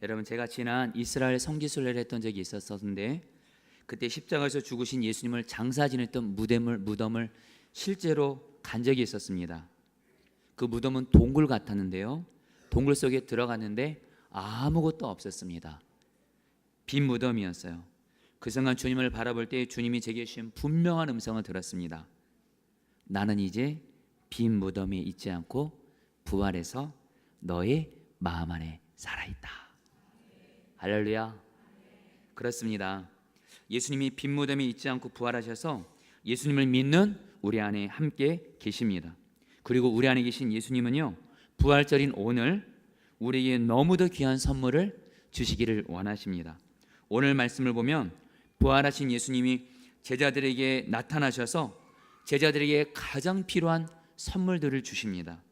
여러분, 제가 지난 이스라엘 성지순례를 했던 적이 있었는데 그때 십자가에서 죽으신 예수님을 장사 지냈던 무덤을 실제로 간 적이 있었습니다. 그 무덤은 동굴 같았는데요, 동굴 속에 들어갔는데 아무것도 없었습니다. 빈 무덤이었어요. 그 순간 주님을 바라볼 때 주님이 제게 주신 분명한 음성을 들었습니다. 나는 이제 빈 무덤에 있지 않고 부활해서 너의 마음 안에 살아있다. 할렐루야. 그렇습니다. 예수님이 빈 무덤에 있지 않고 부활하셔서 예수님을 믿는 우리 안에 함께 계십니다. 그리고 우리 안에 계신 예수님은요, 부활절인 오늘 우리에게 너무도 귀한 선물을 주시기를 원하십니다. 오늘 말씀을 보면 부활하신 예수님이 제자들에게 나타나셔서 제자들에게 가장 필요한 선물들을 주십니다.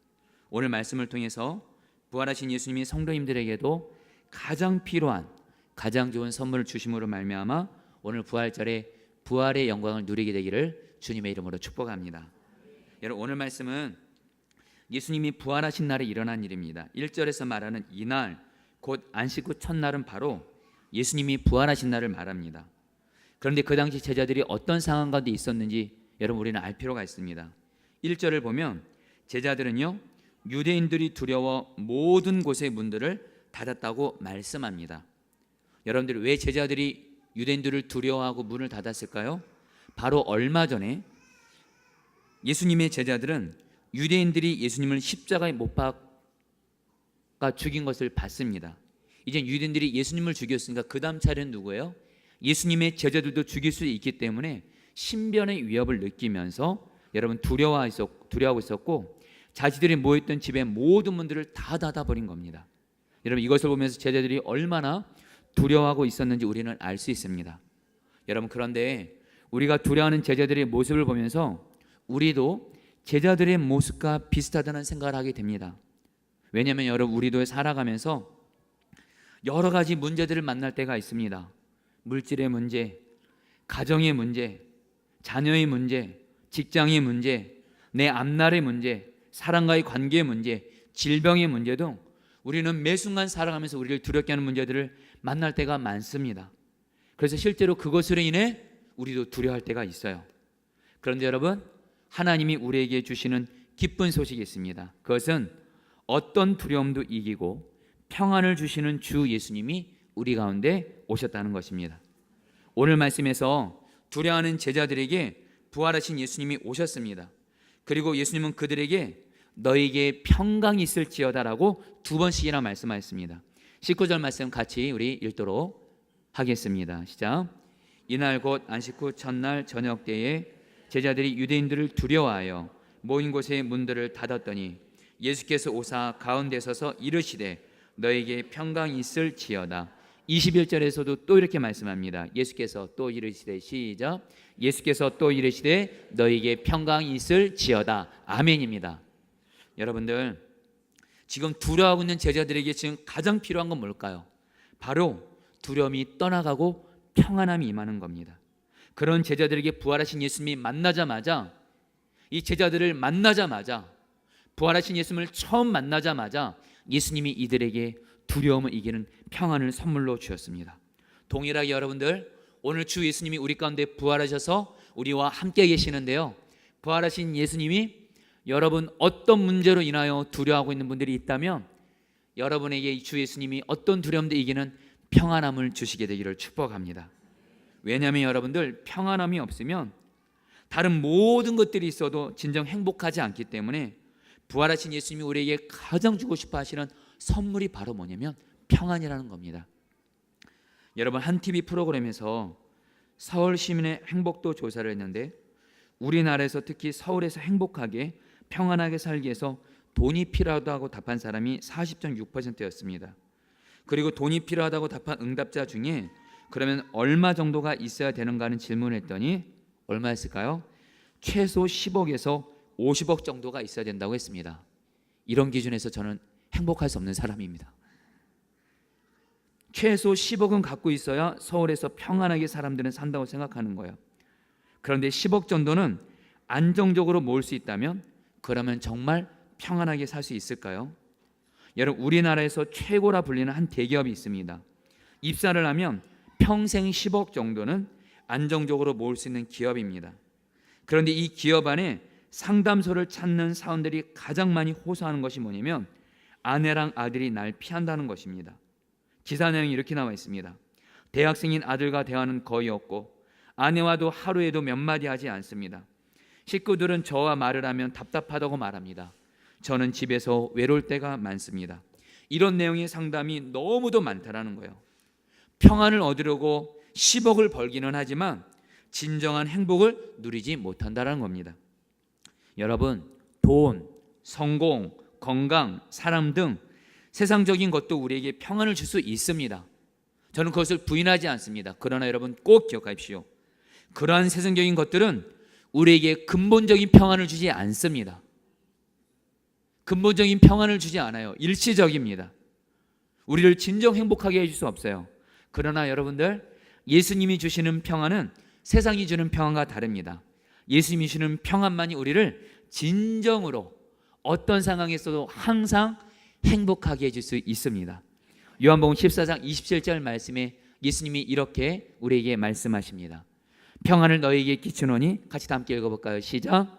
오늘 말씀을 통해서 부활하신 예수님이 성도님들에게도 가장 필요한, 가장 좋은 선물을 주심으로 말미암아 오늘 부활절에 부활의 영광을 누리게 되기를 주님의 이름으로 축복합니다. 여러분, 오늘 말씀은 예수님이 부활하신 날에 일어난 일입니다. 1절에서 말하는 이날, 곧 안식 후 첫날은 바로 예수님이 부활하신 날을 말합니다. 그런데 그 당시 제자들이 어떤 상황 가운데 있었는지 여러분, 우리는 알 필요가 있습니다. 1절을 보면 제자들은요, 유대인들이 두려워 모든 곳의 문들을 닫았다고 말씀합니다. 여러분들, 왜 제자들이 유대인들을 두려워하고 문을 닫았을까요? 바로 얼마 전에 예수님의 제자들은 유대인들이 예수님을 십자가에 못 박아 죽인 것을 봤습니다. 이제 유대인들이 예수님을 죽였으니까 그 다음 차례는 누구예요? 예수님의 제자들도 죽일 수 있기 때문에 신변의 위협을 느끼면서 여러분 두려워하고 있었고, 자기들이 모였던 집의 모든 문들을 다 닫아버린 겁니다. 여러분, 이것을 보면서 제자들이 얼마나 두려워하고 있었는지 우리는 알 수 있습니다. 여러분, 그런데 우리가 두려워하는 제자들의 모습을 보면서 우리도 제자들의 모습과 비슷하다는 생각을 하게 됩니다. 왜냐하면 여러분, 우리도 살아가면서 여러 가지 문제들을 만날 때가 있습니다. 물질의 문제, 가정의 문제, 자녀의 문제, 직장의 문제, 내 앞날의 문제, 사람과의 관계의 문제, 질병의 문제도 우리는 매 순간 살아가면서 우리를 두렵게 하는 문제들을 만날 때가 많습니다. 그래서 실제로 그것으로 인해 우리도 두려워할 때가 있어요. 그런데 여러분, 하나님이 우리에게 주시는 기쁜 소식이 있습니다. 그것은 어떤 두려움도 이기고 평안을 주시는 주 예수님이 우리 가운데 오셨다는 것입니다. 오늘 말씀에서 두려워하는 제자들에게 부활하신 예수님이 오셨습니다. 그리고 예수님은 그들에게 너에게 평강이 있을지어다라고 두 번씩이나 말씀하셨습니다. 19절 말씀 같이 우리 읽도록 하겠습니다. 시작. 이날 곧 안식 후 첫날 저녁 때에 제자들이 유대인들을 두려워하여 모인 곳의 문들을 닫았더니 예수께서 오사 가운데 서서 이르시되 너에게 평강이 있을지어다. 21절에서도 또 이렇게 말씀합니다. 예수께서 또 이르시되, 시작. 예수께서 또 이르시되 너에게 평강이 있을지어다. 아멘입니다. 여러분들, 지금 두려워하고 있는 제자들에게 지금 가장 필요한 건 뭘까요? 바로 두려움이 떠나가고 평안함이 임하는 겁니다. 그런 제자들에게 부활하신 예수님이 만나자마자, 이 제자들을 만나자마자, 부활하신 예수님을 처음 만나자마자 예수님이 이들에게 두려움을 이기는 평안을 선물로 주셨습니다. 동일하게 여러분들, 오늘 주 예수님이 우리 가운데 부활하셔서 우리와 함께 계시는데요, 부활하신 예수님이 여러분 어떤 문제로 인하여 두려워하고 있는 분들이 있다면 여러분에게 주 예수님이 어떤 두려움도 이기는 평안함을 주시게 되기를 축복합니다. 왜냐하면 여러분들, 평안함이 없으면 다른 모든 것들이 있어도 진정 행복하지 않기 때문에 부활하신 예수님이 우리에게 가장 주고 싶어 하시는 선물이 바로 뭐냐면 평안이라는 겁니다. 여러분, 한 TV 프로그램에서 서울 시민의 행복도 조사를 했는데 우리나라에서 특히 서울에서 행복하게 평안하게 살기 위해서 돈이 필요하다고 답한 사람이 40.6%였습니다. 그리고 돈이 필요하다고 답한 응답자 중에 그러면 얼마 정도가 있어야 되는가 하는 질문을 했더니 얼마였을까요? 최소 10억에서 50억 정도가 있어야 된다고 했습니다. 이런 기준에서 저는 행복할 수 없는 사람입니다. 최소 10억은 갖고 있어야 서울에서 평안하게 사람들은 산다고 생각하는 거예요. 그런데 10억 정도는 안정적으로 모을 수 있다면 그러면 정말 평안하게 살 수 있을까요? 여러분, 우리나라에서 최고라 불리는 한 대기업이 있습니다. 입사를 하면 평생 10억 정도는 안정적으로 모을 수 있는 기업입니다. 그런데 이 기업 안에 상담소를 찾는 사원들이 가장 많이 호소하는 것이 뭐냐면 아내랑 아들이 날 피한다는 것입니다. 기사 내용이 이렇게 나와 있습니다. 대학생인 아들과 대화는 거의 없고 아내와도 하루에도 몇 마디 하지 않습니다. 식구들은 저와 말을 하면 답답하다고 말합니다. 저는 집에서 외로울 때가 많습니다. 이런 내용의 상담이 너무도 많다라는 거예요. 평안을 얻으려고 10억을 벌기는 하지만 진정한 행복을 누리지 못한다는 겁니다. 여러분, 돈, 성공, 건강, 사람 등 세상적인 것도 우리에게 평안을 줄 수 있습니다. 저는 그것을 부인하지 않습니다. 그러나 여러분 꼭 기억하십시오. 그러한 세상적인 것들은 우리에게 근본적인 평안을 주지 않습니다. 근본적인 평안을 주지 않아요. 일시적입니다. 우리를 진정 행복하게 해줄 수 없어요. 그러나 여러분들, 예수님이 주시는 평안은 세상이 주는 평안과 다릅니다. 예수님이 주시는 평안만이 우리를 진정으로 어떤 상황에서도 항상 행복하게 해줄 수 있습니다. 요한복음 14장 27절 말씀에 예수님이 이렇게 우리에게 말씀하십니다. 평안을 너희에게 끼치노니, 같이 다 함께 읽어볼까요? 시작.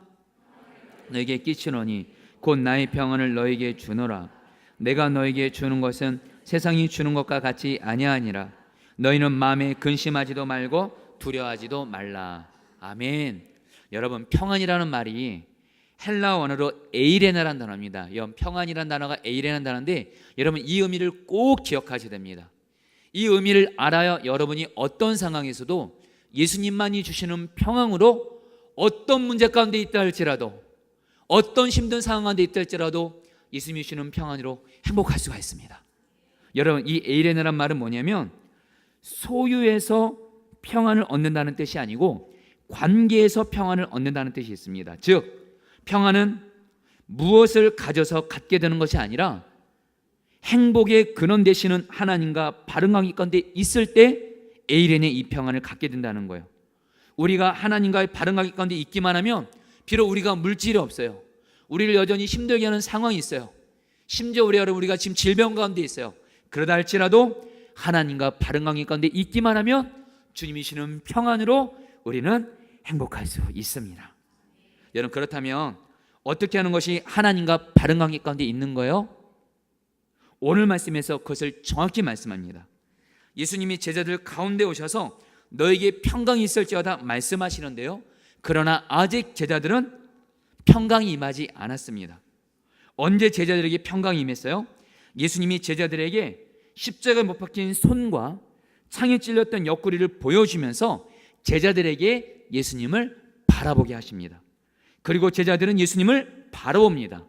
너희에게 끼치노니 곧 나의 평안을 너희에게 주노라. 내가 너희에게 주는 것은 세상이 주는 것과 같이 아니하니라. 너희는 마음에 근심하지도 말고 두려워하지도 말라. 아멘. 여러분, 평안이라는 말이 헬라어 원어로 에이레나라는 단어입니다. 평안이라는 단어가 에이레나라는 단어인데 여러분, 이 의미를 꼭 기억하셔야 됩니다. 이 의미를 알아야 여러분이 어떤 상황에서도 예수님만이 주시는 평안으로 어떤 문제 가운데 있다 할지라도, 어떤 힘든 상황 가운데 있다 할지라도 예수님이 주시는 평안으로 행복할 수가 있습니다. 여러분, 이 에이레나란 말은 뭐냐면 소유에서 평안을 얻는다는 뜻이 아니고 관계에서 평안을 얻는다는 뜻이 있습니다. 즉, 평안은 무엇을 가져서 갖게 되는 것이 아니라 행복의 근원 되시는 하나님과 바른 관계 가운데 있을 때 에이렌의 이 평안을 갖게 된다는 거예요. 우리가 하나님과의 바른 관계 가운데 있기만 하면 비록 우리가 물질이 없어요, 우리를 여전히 힘들게 하는 상황이 있어요, 심지어 우리가 지금 질병 가운데 있어요. 그러다 할지라도 하나님과 바른 관계 가운데 있기만 하면 주님이 주시는 평안으로 우리는 행복할 수 있습니다. 여러분, 그렇다면 어떻게 하는 것이 하나님과 바른 관계 가운데 있는 거예요? 오늘 말씀에서 그것을 정확히 말씀합니다. 예수님이 제자들 가운데 오셔서 너에게 평강이 있을지어다 말씀하시는데요, 그러나 아직 제자들은 평강이 임하지 않았습니다. 언제 제자들에게 평강이 임했어요? 예수님이 제자들에게 십자가에 못 박힌 손과 창에 찔렸던 옆구리를 보여주면서 제자들에게 예수님을 바라보게 하십니다. 그리고 제자들은 예수님을 바라봅니다.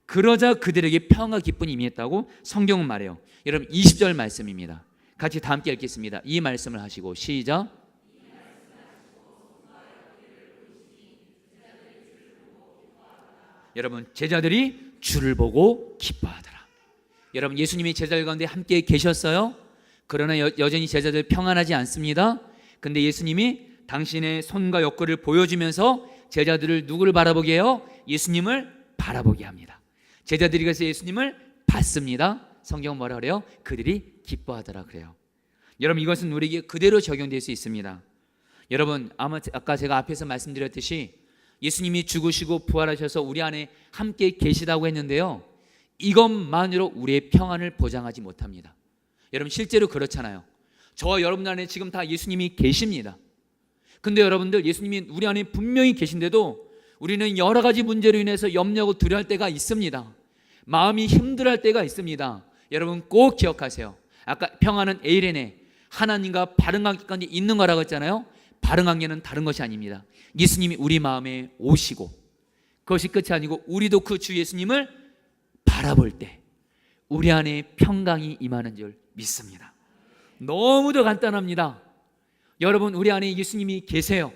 그러자 그들에게 평안과 기쁨이 임했다고 성경은 말해요. 여러분, 20절 말씀입니다. 같이 다 함께 읽겠습니다. 이 말씀을 하시고 시작. 여러분, 제자들이 주를 보고 기뻐하더라. 여러분, 예수님이 제자들 가운데 함께 계셨어요. 그러나 여전히 제자들 평안하지 않습니다. 근데 예수님이 당신의 손과 옆구리를 보여주면서 제자들을 누구를 바라보게 해요? 예수님을 바라보게 합니다. 제자들이 그래서 예수님을 봤습니다. 성경은 뭐라 그래요? 그들이 기뻐하더라 그래요. 여러분, 이것은 우리에게 그대로 적용될 수 있습니다. 여러분, 아까 제가 앞에서 말씀드렸듯이 예수님이 죽으시고 부활하셔서 우리 안에 함께 계시다고 했는데요, 이것만으로 우리의 평안을 보장하지 못합니다. 여러분, 실제로 그렇잖아요. 저와 여러분 안에 지금 다 예수님이 계십니다. 근데 여러분들, 예수님이 우리 안에 분명히 계신데도 우리는 여러 가지 문제로 인해서 염려하고 두려워할 때가 있습니다. 마음이 힘들어할 때가 있습니다. 여러분, 꼭 기억하세요. 아까 평안은 에이레네, 하나님과 바른 관계 가운데 있는 거라고 했잖아요. 바른 관계는 다른 것이 아닙니다. 예수님이 우리 마음에 오시고, 그것이 끝이 아니고 우리도 그 주 예수님을 바라볼 때 우리 안에 평강이 임하는 줄 믿습니다. 너무도 간단합니다. 여러분, 우리 안에 예수님이 계세요.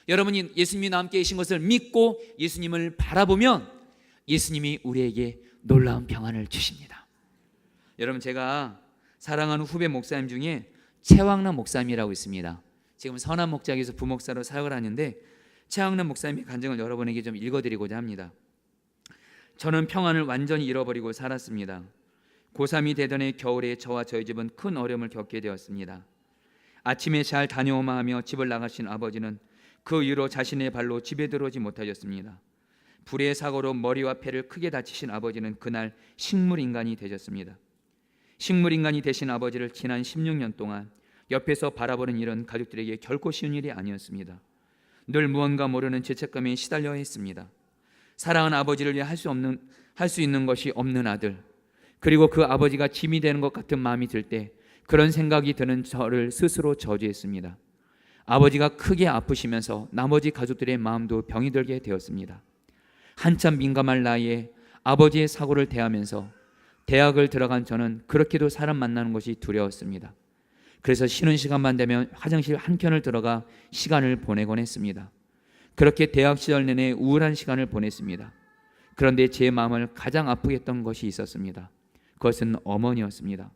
여러분이 예수님이 나와 함께 계신 것을 믿고 예수님을 바라보면 예수님이 우리에게 놀라운 평안을 주십니다. 여러분, 제가 사랑하는 후배 목사님 중에 최왕남 목사님이라고 있습니다. 지금 선한 목자에서 부목사로 사역을 하는데 최왕남 목사님의 간증을 여러분에게 좀 읽어드리고자 합니다. 저는 평안을 완전히 잃어버리고 살았습니다. 고3이 되던 해 겨울에 저와 저희 집은 큰 어려움을 겪게 되었습니다. 아침에 잘 다녀오마 하며 집을 나가신 아버지는 그 이후로 자신의 발로 집에 들어오지 못하셨습니다. 불의의 사고로 머리와 폐를 크게 다치신 아버지는 그날 식물인간이 되셨습니다. 식물인간이 되신 아버지를 지난 16년 동안 옆에서 바라보는 일은 가족들에게 결코 쉬운 일이 아니었습니다. 늘 무언가 모르는 죄책감에 시달려야 했습니다. 사랑하는 아버지를 위해 할 수 있는 것이 없는 아들, 그리고 그 아버지가 짐이 되는 것 같은 마음이 들 때 그런 생각이 드는 저를 스스로 저주했습니다. 아버지가 크게 아프시면서 나머지 가족들의 마음도 병이 들게 되었습니다. 한참 민감할 나이에 아버지의 사고를 대하면서 대학을 들어간 저는 그렇게도 사람 만나는 것이 두려웠습니다. 그래서 쉬는 시간만 되면 화장실 한켠을 들어가 시간을 보내곤 했습니다. 그렇게 대학 시절 내내 우울한 시간을 보냈습니다. 그런데 제 마음을 가장 아프게 했던 것이 있었습니다. 그것은 어머니였습니다.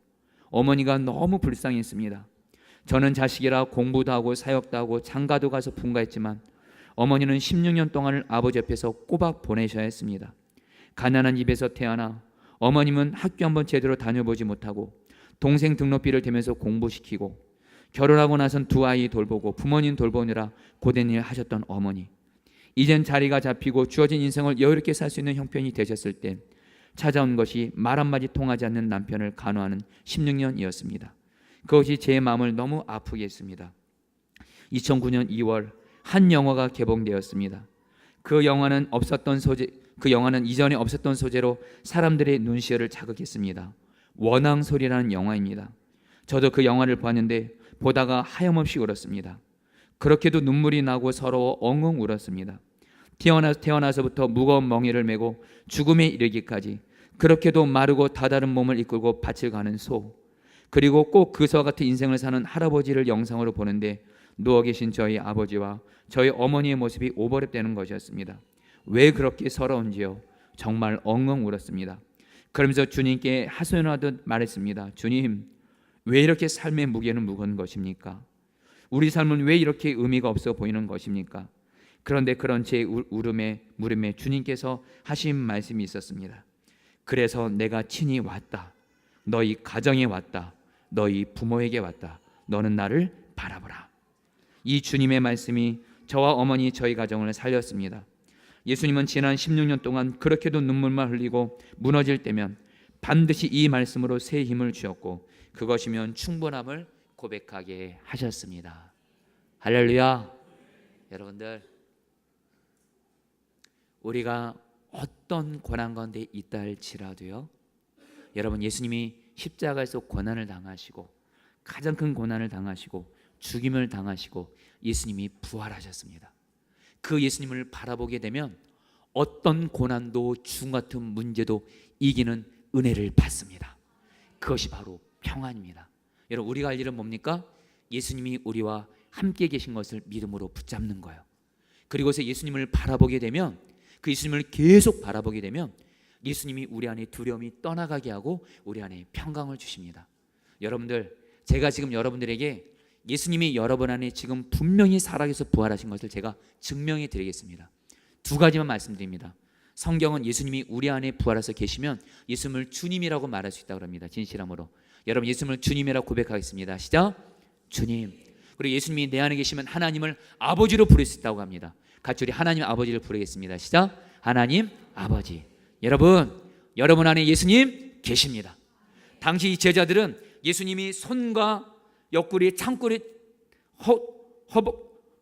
어머니가 너무 불쌍했습니다. 저는 자식이라 공부도 하고 사역도 하고 장가도 가서 분가했지만 어머니는 16년 동안을 아버지 옆에서 꼬박 보내셔야 했습니다. 가난한 집에서 태어나 어머님은 학교 한번 제대로 다녀보지 못하고 동생 등록비를 대면서 공부시키고 결혼하고 나선 두 아이 돌보고 부모님 돌보느라 고된 일 하셨던 어머니, 이젠 자리가 잡히고 주어진 인생을 여유롭게 살 수 있는 형편이 되셨을 때 찾아온 것이 말 한마디 통하지 않는 남편을 간호하는 16년이었습니다. 그것이 제 마음을 너무 아프게 했습니다. 2009년 2월 한 영화가 개봉되었습니다. 그 영화는 이전에 없었던 소재로 사람들의 눈시울을 자극했습니다. 원앙소리라는 영화입니다. 저도 그 영화를 보았는데 보다가 하염없이 울었습니다. 그렇게도 눈물이 나고 서러워 엉엉 울었습니다. 태어나서부터 무거운 멍에를 메고 죽음에 이르기까지 그렇게도 마르고 다다른 몸을 이끌고 밭을 가는 소, 그리고 꼭 그와 같은 인생을 사는 할아버지를 영상으로 보는데 누워 계신 저희 아버지와 저희 어머니의 모습이 오버랩되는 것이었습니다. 왜 그렇게 서러운지요? 정말 엉엉 울었습니다. 그러면서 주님께 하소연하듯 말했습니다. 주님, 왜 이렇게 삶의 무게는 무거운 것입니까? 우리 삶은 왜 이렇게 의미가 없어 보이는 것입니까? 그런데 그런 제 물음에 주님께서 하신 말씀이 있었습니다. 그래서 내가 친히 왔다. 너희 가정에 왔다. 너희 부모에게 왔다. 너는 나를 바라보라. 이 주님의 말씀이 저와 어머니 저희 가정을 살렸습니다. 예수님은 지난 16년 동안 그렇게도 눈물만 흘리고 무너질 때면 반드시 이 말씀으로 새 힘을 주었고 그것이면 충분함을 고백하게 하셨습니다. 할렐루야. 여러분들, 우리가 어떤 고난 가운데 있다 할지라도요, 여러분, 예수님이 십자가에서 고난을 당하시고 가장 큰 고난을 당하시고 죽임을 당하시고 예수님이 부활하셨습니다. 그 예수님을 바라보게 되면 어떤 고난도 죽음 같은 문제도 이기는 은혜를 받습니다. 그것이 바로 평안입니다. 여러분, 우리가 할 일은 뭡니까? 예수님이 우리와 함께 계신 것을 믿음으로 붙잡는 거예요. 그리고서 예수님을 바라보게 되면, 그 예수님을 계속 바라보게 되면 예수님이 우리 안에 두려움이 떠나가게 하고 우리 안에 평강을 주십니다. 여러분들, 제가 지금 여러분들에게 예수님이 여러분 안에 지금 분명히 살아계셔서 부활하신 것을 제가 증명해 드리겠습니다. 두 가지만 말씀드립니다. 성경은 예수님이 우리 안에 부활해서 계시면 예수님을 주님이라고 말할 수 있다고 합니다. 진실함으로. 여러분, 예수님을 주님이라고 고백하겠습니다. 시작. 주님. 그리고 예수님이 내 안에 계시면 하나님을 아버지로 부를 수 있다고 합니다. 같이 우리 하나님 아버지를 부르겠습니다. 시작. 하나님 아버지. 여러분 안에 예수님 계십니다. 당시 이 제자들은 예수님이 손과 옆구리, 창구리,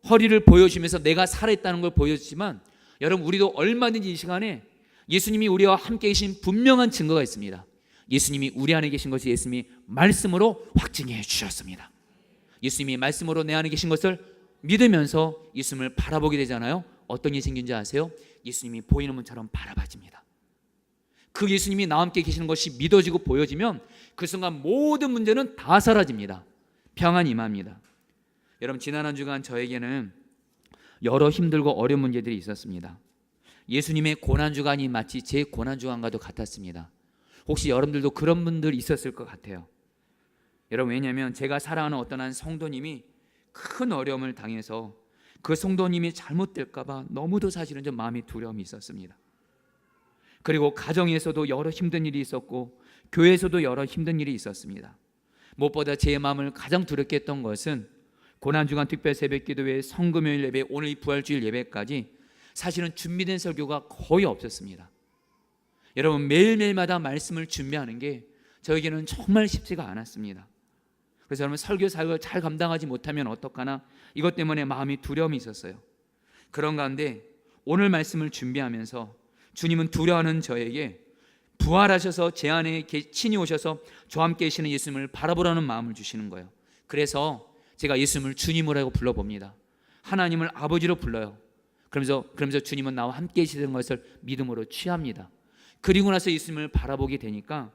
허리를 보여주면서 내가 살아있다는 걸 보여주지만, 여러분, 우리도 얼마든지 이 시간에 예수님이 우리와 함께 계신 분명한 증거가 있습니다. 예수님이 우리 안에 계신 것이 예수님이 말씀으로 확증해 주셨습니다. 예수님이 말씀으로 내 안에 계신 것을 믿으면서 예수님을 바라보게 되잖아요. 어떤 일이 생긴지 아세요? 예수님이 보이는 문처럼 바라봐집니다. 그 예수님이 나와 함께 계시는 것이 믿어지고 보여지면 그 순간 모든 문제는 다 사라집니다. 평안이 임합니다. 여러분, 지난 한 주간 저에게는 여러 힘들고 어려운 문제들이 있었습니다. 예수님의 고난주간이 마치 제 고난주간과도 같았습니다. 혹시 여러분들도 그런 분들 있었을 것 같아요. 여러분, 왜냐하면 제가 사랑하는 어떤 한 성도님이 큰 어려움을 당해서 그 성도님이 잘못될까 봐 너무도 사실은 좀 마음이 두려움이 있었습니다. 그리고 가정에서도 여러 힘든 일이 있었고 교회에서도 여러 힘든 일이 있었습니다. 무엇보다 제 마음을 가장 두렵게 했던 것은 고난주간 특별 새벽기도회, 성금요일 예배, 오늘 이 부활주일 예배까지 사실은 준비된 설교가 거의 없었습니다. 여러분, 매일매일마다 말씀을 준비하는 게 저에게는 정말 쉽지가 않았습니다. 그래서 여러분, 설교 사역을 잘 감당하지 못하면 어떡하나 이것 때문에 마음이 두려움이 있었어요. 그런 가운데 오늘 말씀을 준비하면서 주님은 두려워하는 저에게 부활하셔서 제 안에 친히 오셔서 저와 함께 계시는 예수님을 바라보라는 마음을 주시는 거예요. 그래서 제가 예수님을 주님이라고 불러봅니다. 하나님을 아버지로 불러요. 그러면서 주님은 나와 함께 계시는 것을 믿음으로 취합니다. 그리고 나서 예수님을 바라보게 되니까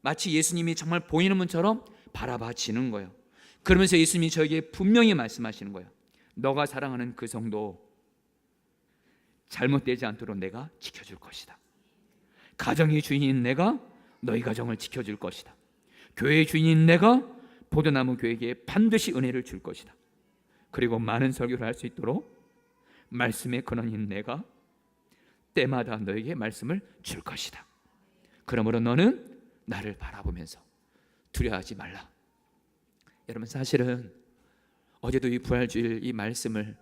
마치 예수님이 정말 보이는 분처럼 바라봐지는 거예요. 그러면서 예수님이 저에게 분명히 말씀하시는 거예요. 너가 사랑하는 그 성도 잘못되지 않도록 내가 지켜줄 것이다. 가정의 주인인 내가 너희 가정을 지켜줄 것이다. 교회의 주인인 내가 포도나무 교회에게 반드시 은혜를 줄 것이다. 그리고 많은 설교를 할 수 있도록 말씀의 근원인 내가 때마다 너에게 말씀을 줄 것이다. 그러므로 너는 나를 바라보면서 두려워하지 말라. 여러분, 사실은 어제도 이 부활주일 이 말씀을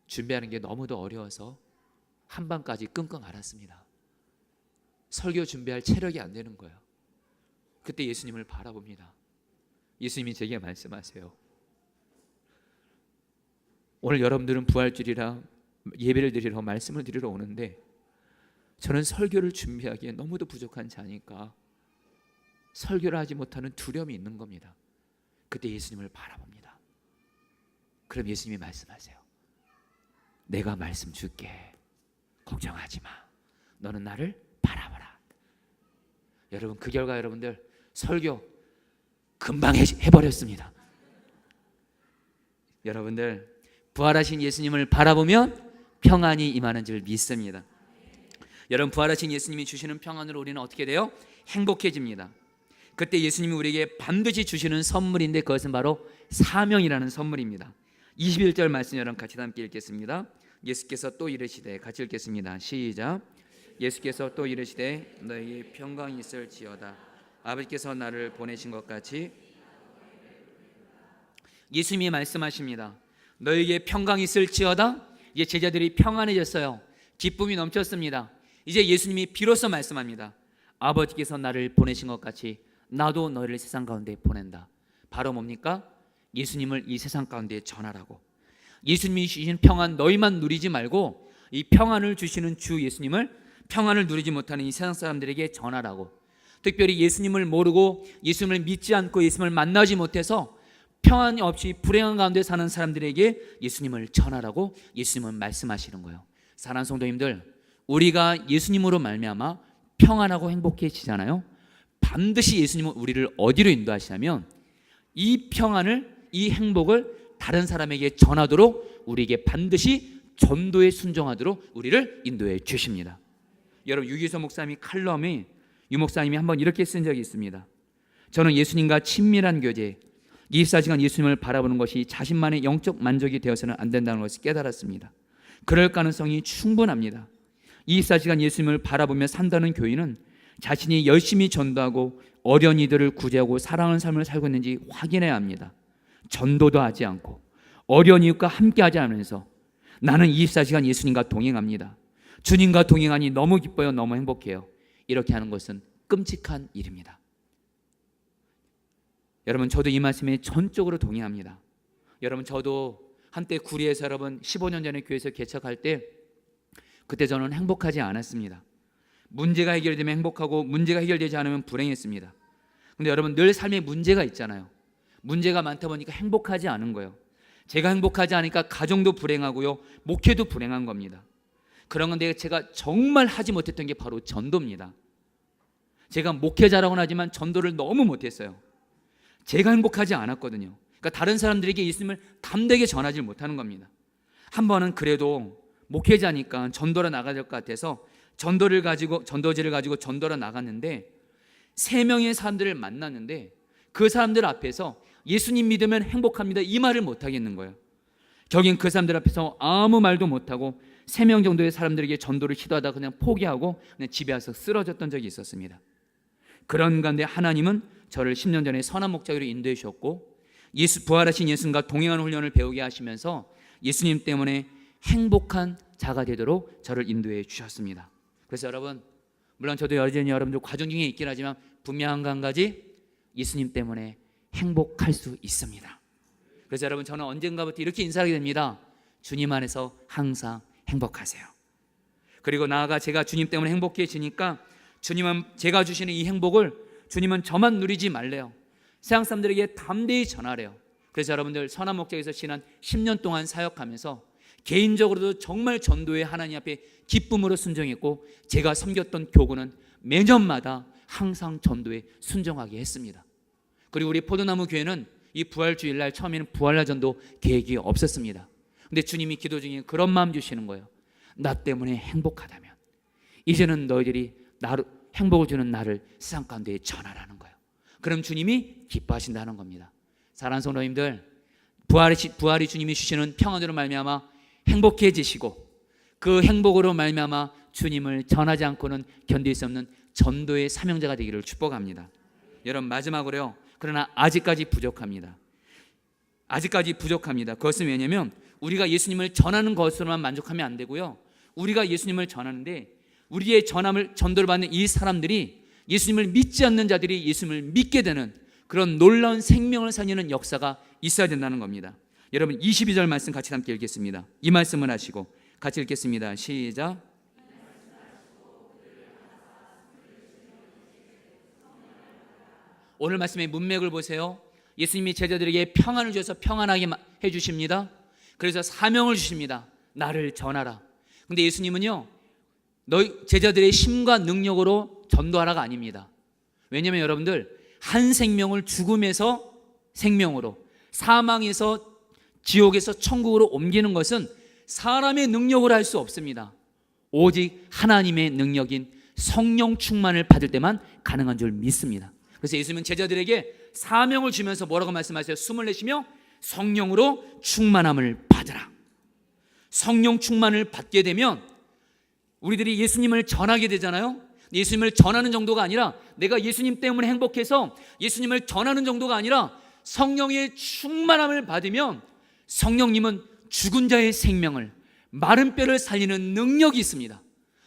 준비하는 게 너무도 어려워서 한밤까지 끙끙 앓았습니다. 설교 준비할 체력이 안 되는 거예요. 그때 예수님을 바라봅니다. 예수님이 제게 말씀하세요. 오늘 여러분들은 부활주일이라 예배를 드리러 말씀을 드리러 오는데 저는 설교를 준비하기에 너무도 부족한 자니까 설교를 하지 못하는 두려움이 있는 겁니다. 그때 예수님을 바라봅니다. 그럼 예수님이 말씀하세요. 내가 말씀 줄게. 걱정하지 마. 너는 나를 바라봐라. 여러분, 그 결과 여러분들 설교 금방 해버렸습니다. 여러분들, 부활하신 예수님을 바라보면 평안이 임하는 줄 믿습니다. 여러분, 부활하신 예수님이 주시는 평안으로 우리는 어떻게 돼요? 행복해집니다. 그때 예수님이 우리에게 반드시 주시는 선물인데 그것은 바로 사명이라는 선물입니다. 21절 말씀 여러분 같이 함께 읽겠습니다. 예수께서 또 이르시되, 같이 읽겠습니다. 시작. 예수께서 또 이르시되 너희에게 평강이 있을지어다. 아버지께서 나를 보내신 것 같이. 예수님이 말씀하십니다. 너희에게 평강이 있을지어다. 이제 제자들이 평안해졌어요. 기쁨이 넘쳤습니다. 이제 예수님이 비로소 말씀합니다. 아버지께서 나를 보내신 것 같이 나도 너희를 세상 가운데 보낸다. 바로 뭡니까? 예수님을 이 세상 가운데 전하라고. 예수님이 주신 평안 너희만 누리지 말고 이 평안을 주시는 주 예수님을 평안을 누리지 못하는 이 세상 사람들에게 전하라고. 특별히 예수님을 모르고 예수님을 믿지 않고 예수님을 만나지 못해서 평안이 없이 불행한 가운데 사는 사람들에게 예수님을 전하라고 예수님은 말씀하시는 거예요. 사랑하는 성도님들, 우리가 예수님으로 말미암아 평안하고 행복해지잖아요. 반드시 예수님은 우리를 어디로 인도하시냐면 이 평안을, 이 행복을 다른 사람에게 전하도록 우리에게 반드시 전도에 순종하도록 우리를 인도해 주십니다. 여러분, 유기서 목사님이 칼럼에 유 목사님이 한번 이렇게 쓴 적이 있습니다. 저는 예수님과 친밀한 교제, 24시간 예수님을 바라보는 것이 자신만의 영적 만족이 되어서는 안 된다는 것을 깨달았습니다. 그럴 가능성이 충분합니다. 24시간 예수님을 바라보며 산다는 교인은 자신이 열심히 전도하고 어려운 이들을 구제하고 사랑하는 삶을 살고 있는지 확인해야 합니다. 전도도 하지 않고 어려운 이웃과 함께하지 않으면서 나는 24시간 예수님과 동행합니다. 주님과 동행하니 너무 기뻐요. 너무 행복해요. 이렇게 하는 것은 끔찍한 일입니다. 여러분, 저도 이 말씀에 전적으로 동의합니다. 여러분, 저도 한때 구리에서 여러분 15년 전에 교회에서 개척할 때 그때 저는 행복하지 않았습니다. 문제가 해결되면 행복하고 문제가 해결되지 않으면 불행했습니다. 근데 여러분, 늘 삶에 문제가 있잖아요. 문제가 많다 보니까 행복하지 않은 거예요. 제가 행복하지 않으니까 가정도 불행하고요, 목회도 불행한 겁니다. 그런 건데 제가 정말 하지 못했던 게 바로 전도입니다. 제가 목회자라고는 하지만 전도를 너무 못했어요. 제가 행복하지 않았거든요. 그러니까 다른 사람들에게 예수님을 담대하게 전하지 못하는 겁니다. 한 번은 그래도 목회자니까 전도로 나가야 될 것 같아서 전도지를 가지고 전도로 나갔는데 3명의 사람들을 만났는데 그 사람들 앞에서 예수님 믿으면 행복합니다 이 말을 못 하겠는 거예요. 저긴 그 사람들 앞에서 아무 말도 못하고 3명 정도의 사람들에게 전도를 시도하다 그냥 포기하고 그냥 집에 와서 쓰러졌던 적이 있었습니다. 그런 가운데 하나님은 저를 10년 전에 선한 목자기로 인도해 주셨고 부활하신 예수님과 동행하는 훈련을 배우게 하시면서 예수님 때문에 행복한 자가 되도록 저를 인도해 주셨습니다. 그래서 여러분, 물론 저도 여전히 여러분들 과정 중에 있긴 하지만 분명한 한 가지, 예수님 때문에 행복할 수 있습니다. 그래서 여러분, 저는 언젠가부터 이렇게 인사하게 됩니다. 주님 안에서 항상 행복하세요. 그리고 나아가 제가 주님 때문에 행복해지니까 주님은 제가 주시는 이 행복을 주님은 저만 누리지 말래요. 세상 사람들에게 담대히 전하래요. 그래서 여러분들, 선한 목자에서 지난 10년 동안 사역하면서 개인적으로도 정말 전도에 하나님 앞에 기쁨으로 순종했고, 제가 섬겼던 교구는 매년마다 항상 전도에 순종하게 했습니다. 그리고 우리 포도나무 교회는 이 부활주일날 처음에는 부활날 전도 계획이 없었습니다. 근데 주님이 기도 중에 그런 마음 주시는 거예요. 나 때문에 행복하다면 이제는 너희들이 행복을 주는 나를 세상 가운데 전하라는 거예요. 그럼 주님이 기뻐하신다는 겁니다. 사랑하는 성도님들, 부활이 주님이 주시는 평안으로 말미암아 행복해지시고, 그 행복으로 말미암아 주님을 전하지 않고는 견딜 수 없는 전도의 사명자가 되기를 축복합니다. 여러분, 마지막으로요, 그러나 아직까지 부족합니다. 아직까지 부족합니다. 그것은 왜냐하면 우리가 예수님을 전하는 것으로만 만족하면 안 되고요, 우리가 예수님을 전하는데 우리의 전도를 받는 이 사람들이, 예수님을 믿지 않는 자들이 예수님을 믿게 되는 그런 놀라운 생명을 살리는 역사가 있어야 된다는 겁니다. 여러분, 22절 말씀 같이 함께 읽겠습니다. 이 말씀을 하시고 같이 읽겠습니다. 시작. 오늘 말씀의 문맥을 보세요. 예수님이 제자들에게 평안을 주셔서 평안하게 해주십니다. 그래서 사명을 주십니다. 나를 전하라. 근데 예수님은요, 너희 제자들의 힘과 능력으로 전도하라가 아닙니다. 왜냐하면 여러분들, 한 생명을 죽음에서 생명으로, 사망에서 지옥에서 천국으로 옮기는 것은 사람의 능력으로 할 수 없습니다. 오직 하나님의 능력인 성령 충만을 받을 때만 가능한 줄 믿습니다. 그래서 예수님은 제자들에게 사명을 주면서 뭐라고 말씀하세요? 숨을 내쉬며 성령으로 충만함을 받으라. 성령 충만을 받게 되면 우리들이 예수님을 전하게 되잖아요. 예수님을 전하는 정도가 아니라, 내가 예수님 때문에 행복해서 예수님을 전하는 정도가 아니라 성령의 충만함을 받으면 성령님은 죽은 자의 생명을, 마른 뼈를 살리는 능력이 있습니다.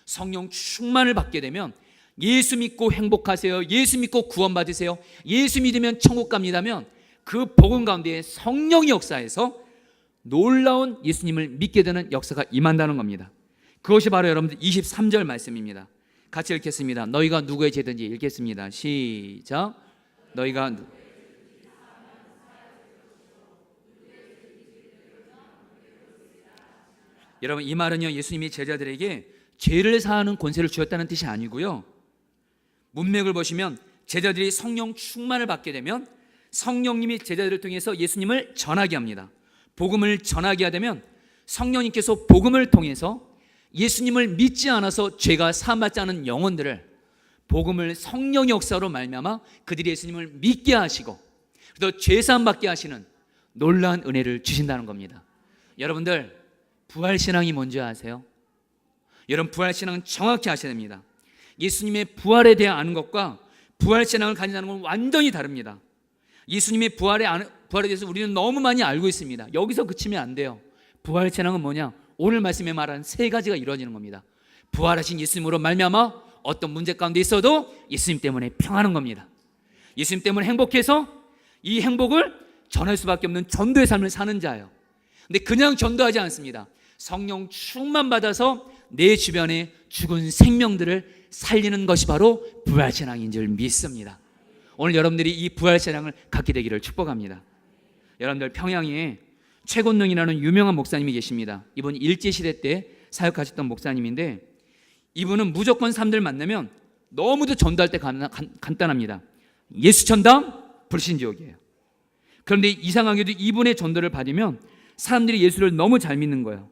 성령 충만을 받게 되면 예수 믿고 행복하세요, 예수 믿고 구원받으세요, 예수 믿으면 천국 갑니다면 그 복음 가운데 성령이 역사해서 놀라운 예수님을 믿게 되는 역사가 임한다는 겁니다. 그것이 바로 여러분들 23절 말씀입니다. 같이 읽겠습니다. 너희가 누구의 죄든지, 읽겠습니다. 시작. 너희가 여러분, 이 말은요, 예수님이 제자들에게 죄를 사하는 권세를 주었다는 뜻이 아니고요, 문맥을 보시면 제자들이 성령 충만을 받게 되면 성령님이 제자들을 통해서 예수님을 전하게 합니다. 복음을 전하게 하되면 성령님께서 복음을 통해서 예수님을 믿지 않아서 죄가 사함받지 않은 영혼들을 복음을 성령의 역사로 말미암아 그들이 예수님을 믿게 하시고 또 죄 사함 받게 하시는 놀라운 은혜를 주신다는 겁니다. 여러분들, 부활신앙이 뭔지 아세요? 여러분, 부활신앙은 정확히 아셔야 됩니다. 예수님의 부활에 대해 아는 것과 부활신앙을 가진다는 건 완전히 다릅니다. 예수님의 부활에 대해서 우리는 너무 많이 알고 있습니다. 여기서 그치면 안 돼요. 부활신앙은 뭐냐? 오늘 말씀에 말하는 3가지가 이루어지는 겁니다. 부활하신 예수님으로 말미암아 어떤 문제 가운데 있어도 예수님 때문에 평안한 겁니다. 예수님 때문에 행복해서 이 행복을 전할 수밖에 없는 전도의 삶을 사는 자예요. 근데 그냥 전도하지 않습니다. 성령 충만 받아서 내 주변에 죽은 생명들을 살리는 것이 바로 부활신앙인 줄 믿습니다. 오늘 여러분들이 이 부활신앙을 갖게 되기를 축복합니다. 여러분들, 평양에 최곤능이라는 유명한 목사님이 계십니다. 이분 일제시대 때 사역하셨던 목사님인데, 이분은 무조건 사람들 만나면 너무도 전도할 때 간단합니다. 예수 전담, 불신지옥이에요. 그런데 이상하게도 이분의 전도를 받으면 사람들이 예수를 너무 잘 믿는 거예요.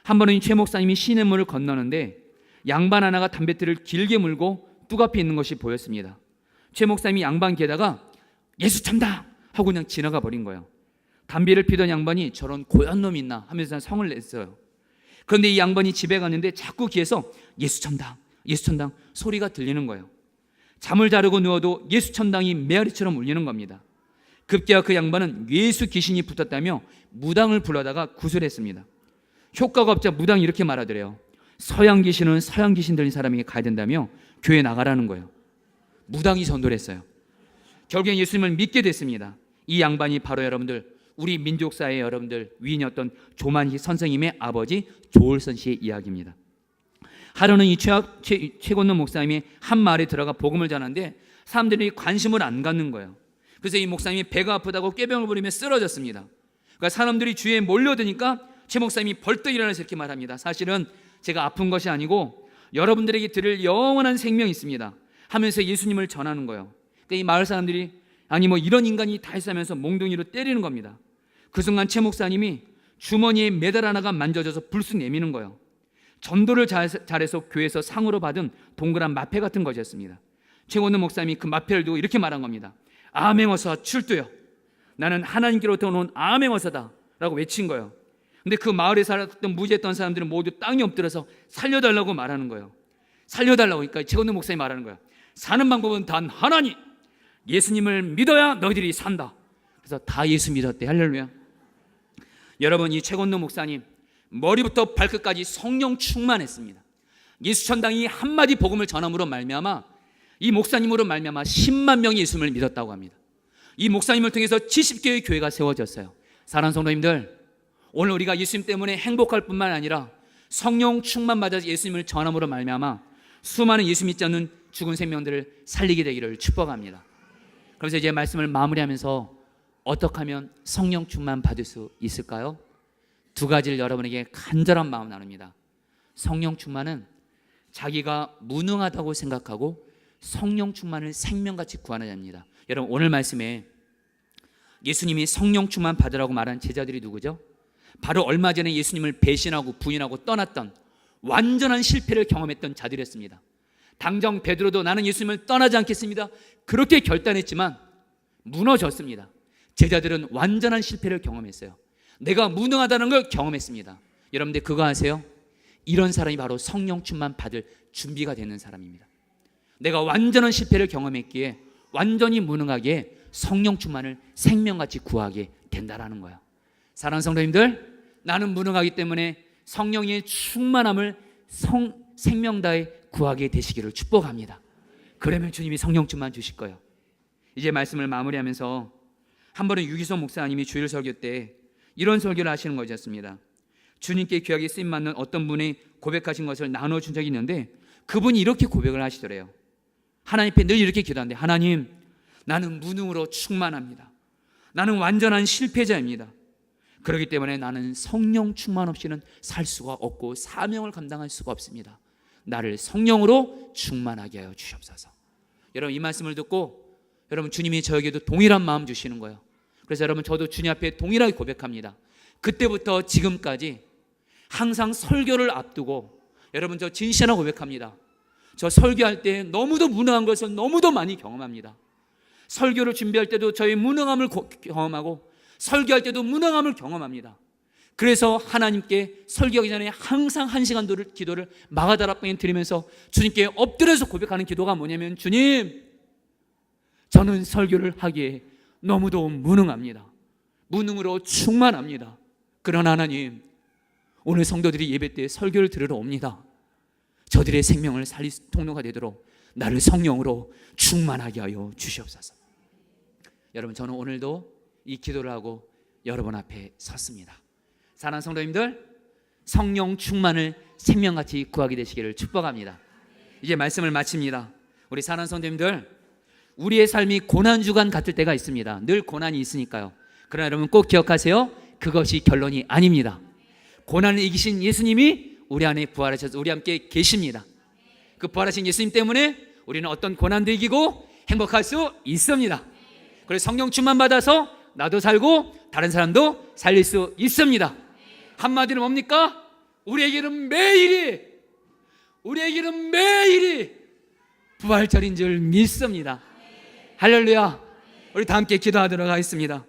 한 번은 최 목사님이 시냇물을 건너는데 양반 하나가 담뱃들을 길게 물고 뚝 앞에 있는 것이 보였습니다. 최 목사님이 양반 게다가 예수 참다 하고 그냥 지나가 버린 거예요. 담배를 피던 양반이 저런 고얀 놈이 있나 하면서 성을 냈어요. 그런데 이 양반이 집에 갔는데 자꾸 귀에서 예수천당, 예수천당 소리가 들리는 거예요. 잠을 자르고 누워도 예수천당이 메아리처럼 울리는 겁니다. 급기야 그 양반은 예수 귀신이 붙었다며 무당을 불러다가 구술했습니다. 효과가 없자 무당이 이렇게 말하더래요. 서양 귀신은 서양 귀신 들린 사람에게 가야 된다며 교회 나가라는 거예요. 무당이 전도를 했어요. 결국엔 예수님을 믿게 됐습니다. 이 양반이 바로 여러분들, 우리 민족사의 여러분들 위인이었던 조만희 선생님의 아버지 조을선 씨의 이야기입니다. 하루는 이 최곤노 목사님이 한 마을에 들어가 복음을 전하는데 사람들이 관심을 안 갖는 거예요. 그래서 이 목사님이 배가 아프다고 꾀병을 부리며 쓰러졌습니다. 그러니까 사람들이 주위에 몰려드니까 최 목사님이 벌떡 일어나서 이렇게 말합니다. 사실은 제가 아픈 것이 아니고 여러분들에게 들을 영원한 생명이 있습니다 하면서 예수님을 전하는 거예요. 그러니까 이 마을 사람들이 아니 뭐 이런 인간이 다 있으면서 몽둥이로 때리는 겁니다. 그 순간 최 목사님이 주머니에 메달 하나가 만져져서 불쑥 내미는 거예요. 전도를 잘해서 교회에서 상으로 받은 동그란 마패 같은 것이었습니다. 최곤노 목사님이 그 마패를 두고 이렇게 말한 겁니다. 아맹어서 출두요. 나는 하나님께로부터 온 아맹어서다 라고 외친 거예요. 근데 그 마을에 살았던 무지했던 사람들은 모두 땅에 엎드려서 살려달라고 말하는 거예요. 살려달라고. 그러니까 최곤노 목사님이 말하는 거예요. 사는 방법은 단 하나니 예수님을 믿어야 너희들이 산다. 그래서 다 예수 믿었대. 할렐루야. 여러분, 이 최곤노 목사님 머리부터 발끝까지 성령 충만했습니다. 예수천당이 한마디 복음을 전함으로 말미암아 이 목사님으로 말미암아 10만 명이 예수님을 믿었다고 합니다. 이 목사님을 통해서 70개의 교회가 세워졌어요. 사랑하는 성도님들, 오늘 우리가 예수님 때문에 행복할 뿐만 아니라 성령 충만 받아서 예수님을 전함으로 말미암아 수많은 예수 믿지 않는 죽은 생명들을 살리게 되기를 축복합니다. 그래서 이제 말씀을 마무리하면서 어떻게 하면 성령 충만 받을 수 있을까요? 두 가지를 여러분에게 간절한 마음 나눕니다. 성령 충만은 자기가 무능하다고 생각하고 성령 충만을 생명같이 구하는 자입니다. 여러분, 오늘 말씀에 예수님이 성령 충만 받으라고 말한 제자들이 누구죠? 바로 얼마 전에 예수님을 배신하고 부인하고 떠났던 완전한 실패를 경험했던 자들이었습니다. 당장 베드로도 나는 예수님을 떠나지 않겠습니다 그렇게 결단했지만 무너졌습니다. 제자들은 완전한 실패를 경험했어요. 내가 무능하다는 걸 경험했습니다. 여러분들 그거 아세요? 이런 사람이 바로 성령 충만 받을 준비가 되는 사람입니다. 내가 완전한 실패를 경험했기에 완전히 무능하기에 성령 충만을 생명같이 구하게 된다라는 거예요. 사랑하는 성도님들, 나는 무능하기 때문에 성령의 충만함을 생명 다해 구하게 되시기를 축복합니다. 그러면 주님이 성령 충만 주실 거예요. 이제 말씀을 마무리하면서 한 번은 유기성 목사님이 주일 설교 때 이런 설교를 하시는 것이었습니다. 주님께 귀하게 쓰임받는 어떤 분이 고백하신 것을 나눠준 적이 있는데 그분이 이렇게 고백을 하시더래요. 하나님 앞에 늘 이렇게 기도하는데, 하나님, 나는 무능으로 충만합니다. 나는 완전한 실패자입니다. 그렇기 때문에 나는 성령 충만 없이는 살 수가 없고 사명을 감당할 수가 없습니다. 나를 성령으로 충만하게 하여 주시옵소서. 여러분, 이 말씀을 듣고 여러분, 주님이 저에게도 동일한 마음 주시는 거예요. 그래서 여러분, 저도 주님 앞에 동일하게 고백합니다. 그때부터 지금까지 항상 설교를 앞두고 여러분, 저 진실하게 고백합니다. 저 설교할 때 너무도 무능한 것을 너무도 많이 경험합니다. 설교를 준비할 때도 저의 무능함을 경험하고 설교할 때도 무능함을 경험합니다. 그래서 하나님께 설교하기 전에 항상 1시간 기도를 마가다락방에 드리면서 주님께 엎드려서 고백하는 기도가 뭐냐면, 주님, 저는 설교를 하기에 너무도 무능합니다. 무능으로 충만합니다. 그러나 하나님, 오늘 성도들이 예배 때 설교를 들으러 옵니다. 저들의 생명을 살릴 통로가 되도록 나를 성령으로 충만하게 하여 주시옵소서. 여러분, 저는 오늘도 이 기도를 하고 여러분 앞에 섰습니다. 사랑하는 성도님들, 성령 충만을 생명같이 구하게 되시기를 축복합니다. 이제 말씀을 마칩니다. 우리 사랑하는 성도님들, 우리의 삶이 고난주간 같을 때가 있습니다. 늘 고난이 있으니까요. 그러나 여러분 꼭 기억하세요. 그것이 결론이 아닙니다. 고난을 이기신 예수님이 우리 안에 부활하셔서 우리 함께 계십니다. 그 부활하신 예수님 때문에 우리는 어떤 고난도 이기고 행복할 수 있습니다. 그래서 성령 충만 받아서 나도 살고 다른 사람도 살릴 수 있습니다. 한마디로 뭡니까? 우리에게는 매일이 부활절인 줄 믿습니다. 할렐루야. 우리 다 함께 기도하도록 하겠습니다.